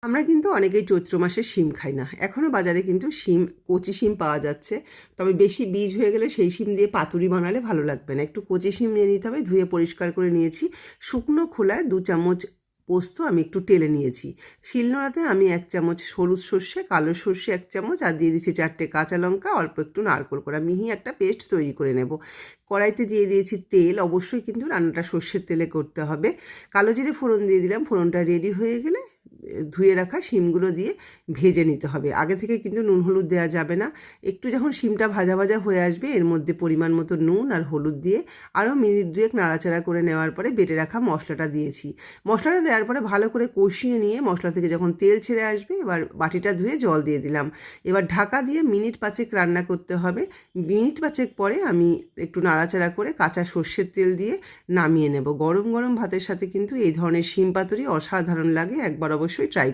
আমরা কিন্তু অনেকেই চৈত্র মাসে শিম খাই না। এখনও বাজারে কিন্তু শিম, কচি শিম পাওয়া যাচ্ছে। তবে বেশি বীজ হয়ে গেলে সেই শিম দিয়ে পাতুরি বানালে ভালো লাগবে না। একটু কচি শিম নিয়ে নিতে হবে, ধুয়ে পরিষ্কার করে নিয়েছি। শুকনো খোলায় 2 চামচ পোস্ত আমি একটু টেলে নিয়েছি। শিলনোড়াতে আমি 1 চামচ হলুদ সর্ষে, কালো সর্ষে 1 চামচ আর দিয়ে দিচ্ছি 4টে কাঁচা লঙ্কা, অল্প একটু নারকেল কোড়া, মিহি একটা পেস্ট তৈরি করে নেব। কড়াইতে দিয়ে দিয়েছি তেল, অবশ্যই কিন্তু রান্নাটা সর্ষের তেলে করতে হবে। কালো জিরে ফোড়ন দিয়ে দিলাম, ফোড়নটা রেডি হয়ে গেলে ধুয়ে রাখা শিমগুলো দিয়ে ভেজে নিতে হবে। আগে থেকে কিন্তু নুন হলুদ দেওয়া যাবে না। একটু যখন শিমটা ভাজা ভাজা হয়ে আসবে এর মধ্যে পরিমাণ মতো নুন আর হলুদ দিয়ে আরও মিনিট 2 নাড়াচাড়া করে নেওয়ার পরে বেটে রাখা মশলাটা দিয়েছি। মশলাটা দেওয়ার পরে ভালো করে কষিয়ে নিয়ে মশলা থেকে যখন তেল ছেড়ে আসবে এবার বাটিটা ধুয়ে জল দিয়ে দিলাম। এবার ঢাকা দিয়ে মিনিট 5 রান্না করতে হবে। মিনিট 5 পরে আমি একটু নাড়াচাড়া করে কাঁচা সর্ষের তেল দিয়ে নামিয়ে নেব। গরম গরম ভাতের সাথে কিন্তু এই ধরনের শিম পাতুরি অসাধারণ লাগে, একবার অবশ্যই ট্রাই